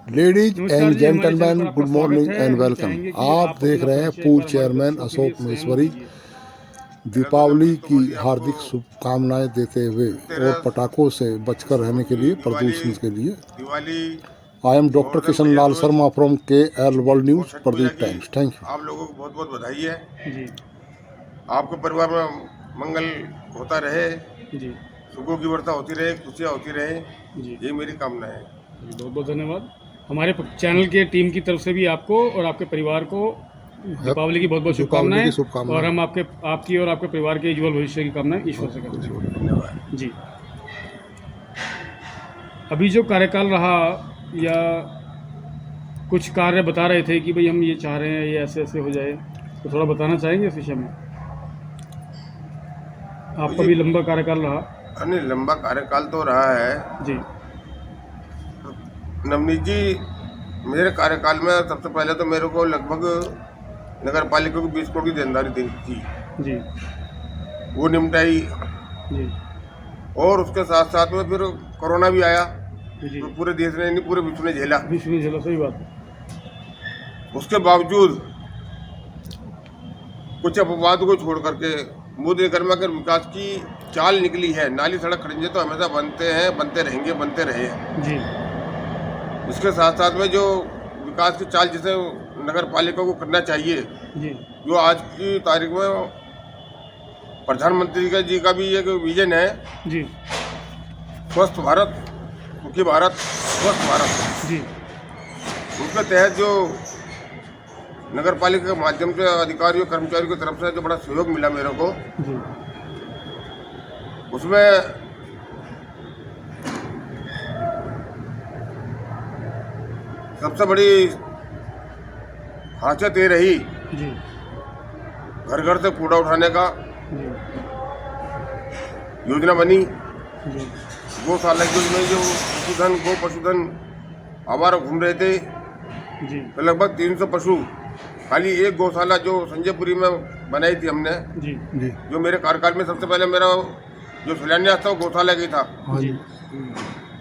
Ladies नमस्कार and जी, हमारे channel gentleman, पर आपका गुड मॉर्निंग स्वागत है। एंड हम वेलकम। चाहेंगे कि आप देख अपना रहे हैं परिचय पूल एक बार हमारे चेयरमैन दर्शकों के अशोक लिए स्वयं महेश्वरी दीजिए। दीपावली की हार्दिक शुभकामनाएं देते हुए और पटाखों से बचकर रहने के लिए, प्रदूषण के लिए। Diwali I am doctor Govardhan Kishan भैया लाल दूज शर्मा फ्रॉम KL वर्ल्ड और न्यूज, छठ पूजा प्रदीप की टाइम्स। Thank you. आप लोगों को बहुत बहुत बधाई है। जी आपके परिवार में मंगल होता रहे, जी सुखों की वर्षा होती रहे, खुशियाँ होती रहे, जी ये मेरी कामना है। जी, बहुत बहुत धन्यवाद। हमारे चैनल के टीम की तरफ से भी आपको और आपके परिवार को दीपावली की बहुत बहुत दीपावली की शुभकामनाएं। शुभकामनाएं। और हम आपकी और आपके परिवार के उज्जवल भविष्य की कामनाएं ईश्वर से करते हैं। धन्यवाद। जी, अभी जो कार्यकाल रहा या कुछ कार्य बता रहे थे कि भाई हम ये चाह रहे हैं, ये ऐसे ऐसे हो जाए, तो थोड़ा बताना चाहेंगे इस विषय में? आपका भी लंबा कार्यकाल रहा। अन्य लंबा कार्यकाल तो रहा है जी नवनीत जी। मेरे कार्यकाल में सबसे पहले तो मेरे को लगभग नगर पालिका को 20 करोड़ की देनदारी दी थी, जी वो निपटाई। जी और उसके साथ साथ में फिर कोरोना भी आया, जी तो पूरे देश ने नहीं, पूरे विश्व ने झेला। विश्व में झेला, सही बात है। उसके बावजूद कुछ अपवाद को छोड़ करके मोदी निगम के विकास की चाल निकली है। नाली सड़क खड़ंजे तो हमेशा बनते हैं, बनते रहेंगे, बनते रहे हैं। जी इसके साथ साथ में जो विकास की चाल जिसे नगर पालिका को करना चाहिए, जी जो आज की तारीख में प्रधानमंत्री जी का भी एक विजन है, जी स्वस्थ भारत, सुखी भारत, स्वस्थ भारत। जी उसके तहत जो नगर पालिका के माध्यम से अधिकारियों कर्मचारियों की तरफ से जो बड़ा सहयोग मिला मेरे को, जी उसमें सबसे बड़ी खासियत ये रही, जी घर घर से कूड़ा उठाने का जी योजना बनी। जी गौशाला की योजना, जो पशुधन आवारा घूम रहे थे, जी तो लगभग 300 पशु खाली एक गौशाला जो संजयपुरी में बनाई थी हमने, जी जी जो मेरे कार्यकाल में सबसे पहले मेरा जो शिलान्यास था वो गौशाला की था। हाँ जी।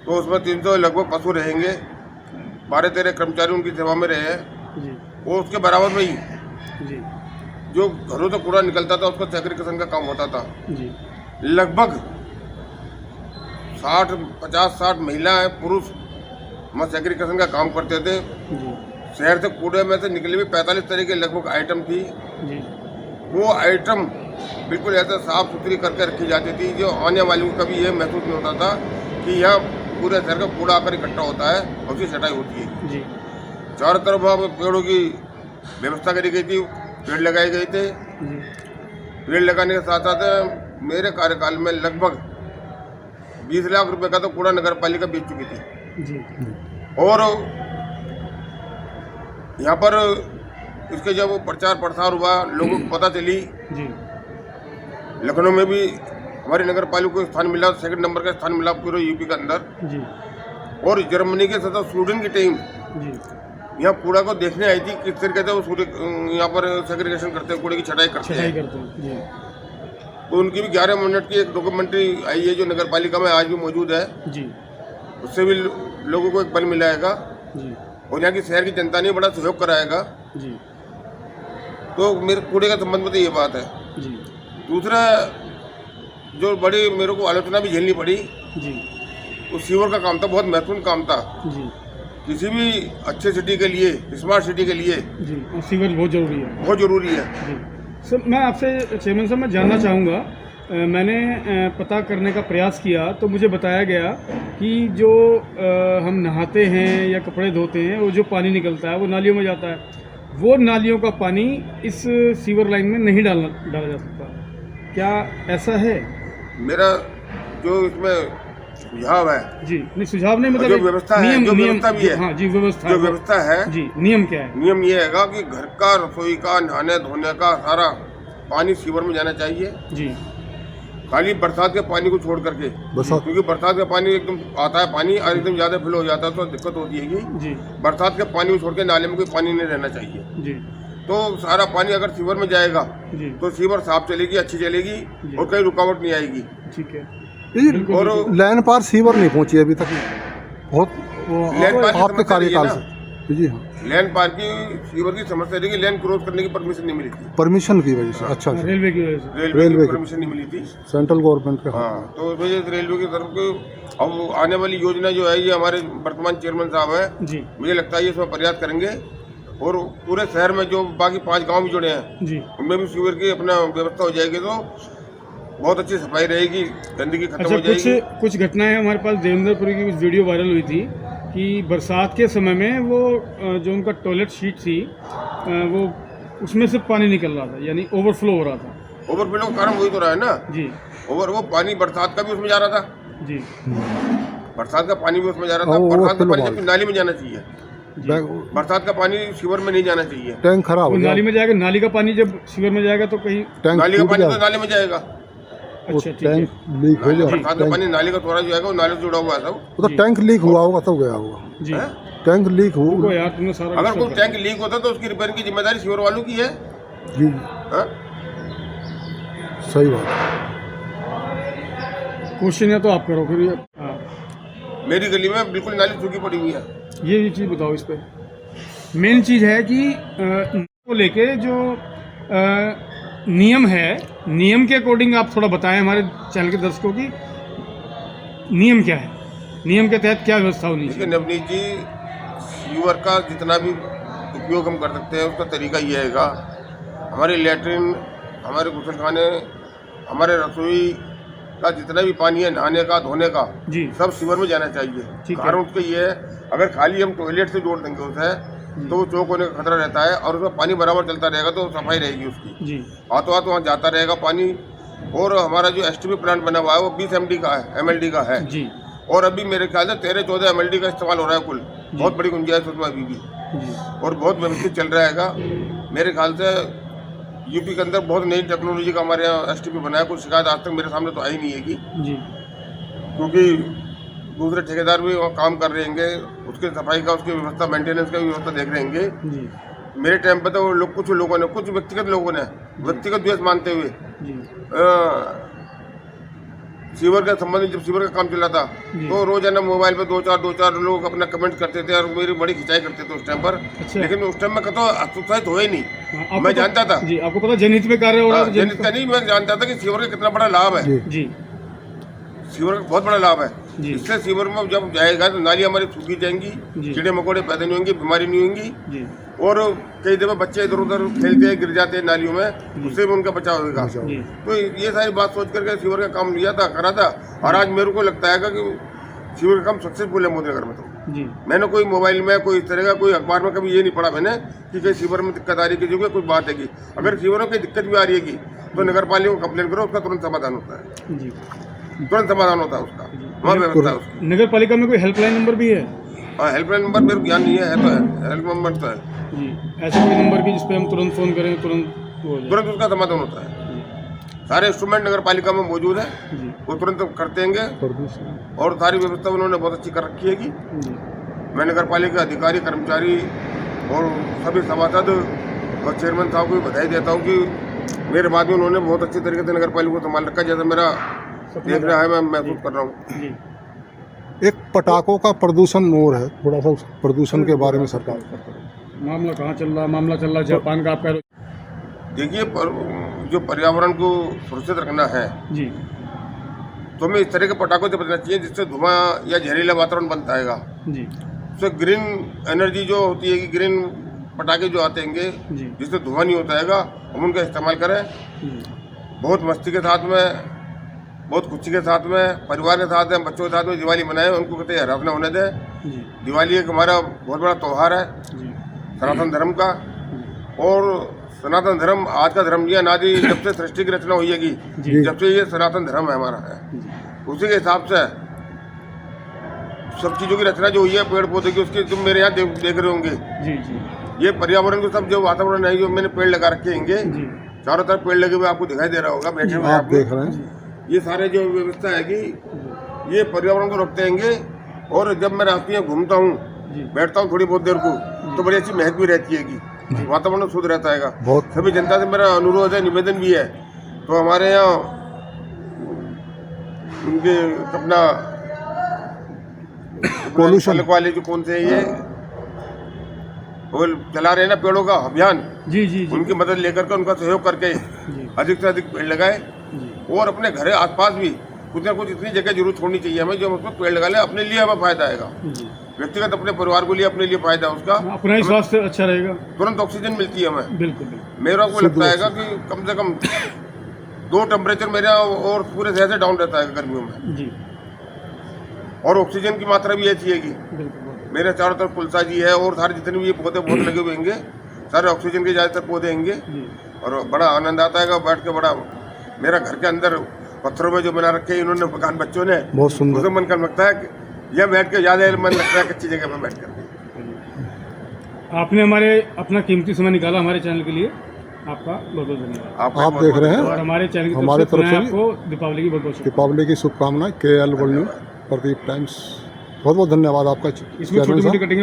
तो उसमें 300 लगभग पशु रहेंगे, 12-13 कर्मचारी उनकी सेवा में रहे हैं। जी वो उसके बराबर में ही जी जो घरों से कूड़ा निकलता था उसका सेग्रीगेशन का काम होता था। जी लगभग 50-60 महिलाएं पुरुष हम सेग्रीगेशन का काम करते थे। जी शहर से कूड़े में से निकली हुई 45 तरह के लगभग आइटम थी। जी वो आइटम बिल्कुल ऐसे साफ सुथरी करके रखी जाती थी, जो आने वालों को कभी ये महसूस नहीं होता था कि यहाँ पूरे शहर का कूड़ा आकर इकट्ठा होता है और उसकी छटाई होती है। जी चारों तरफ वहाँ पे पेड़ों की व्यवस्था करी गई थी, पेड़ लगाए गए थे। जी पेड़ लगाने के साथ साथ मेरे कार्यकाल में लगभग 20 लाख रुपए का तो कूड़ा नगर पालिका बेच चुकी थी। जी और यहाँ पर इसके जब प्रचार प्रसार हुआ, लोगों को पता चली, जी लखनऊ में भी हमारी नगर पालिका को स्थान मिला, सेकंड नंबर का स्थान मिला पूरे यूपी के अंदर। जी और जर्मनी के साथ स्वीडन की टीम जी यहाँ कूड़ा को देखने आई थी, किस तरीके से वो यहाँ पर सेग्रीगेशन करते हैं, कूड़े की छटाई करते छटाई हैं। करते हैं। जी तो उनकी भी 11 मिनट की एक डॉक्यूमेंट्री आई है जो नगर पालिका में आज भी मौजूद है। जी उससे भी लोगों को एक बल मिलाएगा जी और यहाँ की शहर की जनता ने बड़ा सहयोग कराएगा। जी तो मेरे कूड़े के संबंध में तो ये बात है। जी दूसरा जो बड़ी मेरे को आलोचना भी झेलनी पड़ी, जी वो सीवर का काम था, बहुत महत्वपूर्ण काम था। जी किसी भी अच्छे सिटी के लिए, स्मार्ट सिटी के लिए जी और सीवर बहुत ज़रूरी है। बहुत ज़रूरी है। जी सर, मैं आपसे चेयरमैन साहब मैं जानना चाहूँगा, मैंने पता करने का प्रयास किया तो मुझे बताया गया कि जो हम नहाते हैं या कपड़े धोते हैं, वो जो पानी निकलता है वो नालियों में जाता है। वो नालियों का पानी इस सीवर लाइन में नहीं डाला जा सकता। क्या ऐसा है? मेरा जो इसमें सुझाव है, जी नहीं, सुझाव नहीं, मतलब जो एक व्यवस्था है, नियम, जो नियम व्यवस्था भी है, हाँ जी, व्यवस्था जो व्यवस्था है, जी, नियम क्या है? नियम ये हैगा कि घर का, रसोई का, नहाने धोने का सारा पानी सीवर में जाना चाहिए। जी खाली बरसात के पानी को छोड़ करके, क्योंकि बरसात का पानी एकदम आता है पानी और एकदम ज़्यादा फिल हो जाता है तो दिक्कत होती है कि जी बरसात के पानी को छोड़ के नाले में कोई पानी नहीं रहना चाहिए। जी तो सारा पानी अगर सीवर में जाएगा जी तो सीवर साफ चलेगी, अच्छी चलेगी और कहीं रुकावट नहीं आएगी। ठीक है। और लाइन पार सीवर नहीं पहुंची अभी तक, बहुत लैंड पार्क की आपके समस्या रही है कार्यकाल ना। से जी हाँ, लैंड पार्क की सीवर की समस्या रही कि लैंड क्रॉस करने की परमिशन नहीं मिली थी, परमिशन की वजह से। अच्छा अच्छा, रेलवे की वजह से। रेलवे रेलवे की की। परमिशन नहीं मिली थी। सेंट्रल गवर्नमेंट के हाथ हाँ, तो इस वजह से रेलवे की तरफ को अब आने वाली योजना जो है ये हमारे वर्तमान चेयरमैन साहब हैं, जी मुझे लगता है ये इसमें प्रयास करेंगे और पूरे शहर में जो बाकी 5 गांव भी जुड़े हैं जी। उनमें भी सीवर की अपना व्यवस्था हो जाएगी तो बहुत अच्छी सफाई रहेगी, गंदगी खत्म अच्छा, हो जाएगी। कुछ घटनाएं हमारे पास देवेंद्रपुरी की कुछ वीडियो वायरल हुई थी कि बरसात के समय में वो जो उनका टॉयलेट सीट थी वो उसमें से पानी निकल रहा था, यानी ओवरफ्लो हो रहा था। ओवरफ्लो का कारण वही तो रहा है ना, जी वो पानी बरसात का भी उसमें जा रहा था, जी बरसात का पानी भी उसमें जा रहा था। वो बरसात का पानी overflow जबकि नाली में जाना चाहिए, बैग बरसात का पानी सीवर में नहीं जाना चाहिए। टैंक खराब वो हो गया, नाली में जाएगा, नाली का पानी जब सीवर में जाएगा तो कहीं। टैंक नाली का टूट पानी गया, तो नाली में जाएगा, वो अच्छा ठीक है। टैंक लीक हो गया, बरसात का पानी नाली का थोड़ा जो है वो नाली से जुड़ा हुआ है सब। वो तो टैंक लीक हुआ होगा तब गया होगा, जी हैं? टैंक लीक रुको हुआ यार, तुमने सारा अगर डिस्टर्ब कोई कर टैंक लीक होता तो उसकी रिपेयरिंग की जिम्मेदारी सीवर वालों की है। जी, हाँ? सही बात है। दिया। क्वेश्चन है तो आप करो फिर ये। हाँ, मेरी गली में बिल्कुल नाली सूखी पड़ी हुई है। ये चीज़ बताओ इस पर। मेन चीज़ है कि को लेके जो नियम है, नियम के अकॉर्डिंग आप थोड़ा बताएं हमारे चैनल के दर्शकों की नियम क्या है, नियम के तहत क्या व्यवस्था होनी देखिए चाहिए। नवनीत जी, सीवर का जितना भी उपयोग हम कर सकते हैं उसका तरीका ये हैगा, हमारे लैट्रिन, हमारे गुसलखाने, हमारे रसोई का जितना भी पानी है नहाने का धोने का जी सब सीवर में जाना चाहिए। ठीक है। कारण उसका ये है, अगर खाली हम टॉयलेट से जोड़ देंगे उसे तो वो चौक होने का खतरा रहता है और उसमें पानी बराबर चलता रहेगा तो सफाई रहेगी उसकी, जी हाथों हाथ वहाँ जाता रहेगा पानी। और हमारा जो एसटीपी प्लांट बना हुआ है वो 20 MD का है, MLD का है, जी और अभी मेरे ख्याल से 13-14 MLD का इस्तेमाल हो रहा है कुल। बहुत बड़ी गुंजाइश उसमें अभी भी जी और बहुत व्यवस्थित चल रहा हैगा। मेरे ख्याल से यूपी के अंदर बहुत नई टेक्नोलॉजी का हमारे यहाँ एसटीपी बना है, कुछ शिकायत आज तक मेरे सामने तो आई नहीं है कि, जी क्योंकि दूसरे ठेकेदार भी वहाँ काम कर रहे होंगे, उसके सफाई का, उसकी व्यवस्था, मेंटेनेंस का भी व्यवस्था देख रहे होंगे। जी मेरे टाइम पे तो वो लोग, कुछ लोगों ने, कुछ व्यक्तिगत लोगों ने व्यक्तिगत द्वेष मानते हुए जी सीवर के संबंध में जब सीवर का काम चल रहा था तो रोजाना मोबाइल पे दो चार लोग अपना कमेंट करते थे और मेरी बड़ी खिंचाई करते थे उस टाइम पर। अच्छा। लेकिन उस टाइम में कतो हतोत्साहित हुए ही हाँ, नहीं, आपको मैं तो- जानता था। जी, आपको पता जनहित में कार्य हो रहा है। जनहित का नहीं, मैं जानता था कि सीवर का कितना बड़ा लाभ है, जी जी सीवर का बहुत बड़ा लाभ है। जी। इससे सीवर में जब जाएगा तो नाली हमारी सूखी जाएंगी, जी। कीड़े मकोड़े पैदा नहीं होंगे, बीमारी नहीं होंगी। जी और कई दफे बच्चे इधर उधर खेलते हैं, गिर जाते हैं नालियों में, उससे भी उनका बचाव होगा। जी तो ये सारी बात सोच करके सीवर का काम लिया था, करा था, और आज मेरे को लगता है कि सीवर का काम सक्सेसफुल है मोदी नगर में। तो जी मैंने कोई मोबाइल में, कोई इस तरह का, कोई अखबार में कभी ये नहीं पढ़ा मैंने कि कहीं सीवर में दिक्कत आ रही है, किसी को कुछ बात है कि अगर सीवर में कोई दिक्कत भी आ रही है कि तो नगर पालिका को कंप्लेन करो, उसका तुरंत समाधान होता है, जी। तुरंत समाधान होता है उसका, वहाँ व्यवस्था है उसकी। नगर पालिका में कोई हेल्पलाइन नंबर भी है? हाँ, हेल्पलाइन नंबर मेरे को ज्ञान नहीं है तो है, हेल्प नंबर तो है, जी, ऐसे कोई नंबर की जिस पे हम तुरंत फ़ोन करें तुरंत वो हो जाए? तुरंत उसका समाधान होता है। सारे इंस्ट्रूमेंट नगर पालिका में मौजूद है, जी वो तुरंत करते हैं प्रदूषण और सारी व्यवस्था उन्होंने बहुत अच्छी कर रखी है कि जी मैं नगर पालिका अधिकारी, कर्मचारी और सभी सभासद और चेयरमैन साहब को भी बधाई देता हूँ कि मेरे बाद में उन्होंने बहुत अच्छी तरीके से नगर पालिका को संभाल रखा, जैसा मेरा देख रहा है, मैं महसूस कर रहा हूँ। जी। एक पटाखों का प्रदूषण और है, थोड़ा सा उस प्रदूषण के बारे में सरकार मामला कहाँ चल रहा है? मामला चल रहा है जापान का, आपका। देखिए, जो पर्यावरण को सुरक्षित रखना है जी तो हमें इस तरह के पटाखों से बचना चाहिए जिससे धुआं या जहरीला वातावरण बनता है। जी उससे ग्रीन एनर्जी जो होती है कि ग्रीन पटाखे जो आते हैं जी जिससे धुआं नहीं होता है, हम उनका इस्तेमाल करें। जी बहुत मस्ती के साथ में, बहुत खुशी के साथ में, परिवार के साथ में, बच्चों के साथ में दिवाली मनाएं, उनको कहते हैं हरास न होने दें। जी दिवाली एक हमारा बहुत बड़ा त्यौहार है जी सनातन धर्म का, और सनातन धर्म आज का धर्म नहीं है, अनादि जब से सृष्टि की रचना हुई है जी। जब से ये सनातन धर्म है हमारा है, उसी के हिसाब से सब चीज़ों की रचना जो हुई है, पेड़ पौधे की, उसकी तुम मेरे यहाँ देख रहे होंगे। जी जी ये पर्यावरण को सब जो वातावरण है, जो मैंने पेड़ लगा रखे होंगे, जी चारों तरफ पेड़ लगे हुए आपको दिखाई दे रहा होगा, बैठे हुए आप आप देख रहे हैं। ये सारे जो व्यवस्था है कि ये पर्यावरण को रखते हैंगे। और जब मैं रास्ते में घूमता हूँ, जी बैठता हूँ थोड़ी बहुत देर को, तो बड़ी अच्छी महक भी रहती है कि वातावरण शुद्ध रहता है। बहुत सभी जनता से मेरा अनुरोध है, निवेदन भी है, तो हमारे यहाँ उनके अपना Pollution. पलक वाले जो कौन से हैं ये वो चला रहे हैं ना पेड़ों का अभियान, जी जी जी उनकी मदद लेकर के उनका सहयोग करके जी अधिक से अधिक पेड़ लगाए जी और अपने घर आसपास भी कुछ ना कुछ इतनी जगह जरूर छोड़नी चाहिए हमें जो हम उसमें पेड़ लगा लें, अपने लिए हमें फायदा आएगा, जी। व्यक्तिगत अपने परिवार को लिए अपने लिए फायदा है उसका, अपना ही स्वास्थ्य अच्छा रहेगा। तुरंत ऑक्सीजन मिलती है हमें। बिल्कुल बिल्कुल। मेरा को लगता है कि कम से कम 2 टेम्परेचर मेरा और पूरे शहर से डाउन रहता है गर्मियों में, जी और ऑक्सीजन की मात्रा भी ऐसी है कि बिल्कुल। मेरे चारों तरफ पुलसा जी है और सारे जितने भी ये पौधे बहुत लगे हुए होंगे, सारे ऑक्सीजन के ज़्यादातर पौधे होंगे जी और बड़ा आनंद आता है बैठ के। बड़ा मेरा घर के अंदर पत्थरों में जो बना रखे हैं इन्होंने मकान बच्चों ने, बहुत सुंदर। उसे मन कर लगता है कि यह बैठ के ज़्यादा मन लगता है कच्ची जगह पर बैठ कर। आपने हमारे अपना कीमती समय निकाला हमारे चैनल के लिए, आपका बहुत बहुत धन्यवाद। आप देख रहे और हैं हमारे चैनल की हमारे तरफ से तरफ से आपको दीपावली की बहुत बहुत शुभकामनाएं। दीपावली की शुभकामनाएं। KL world news, Pradeep times, बहुत बहुत धन्यवाद आपका इसमें चेयरमैन छोटी साहब। मोटी कटिंग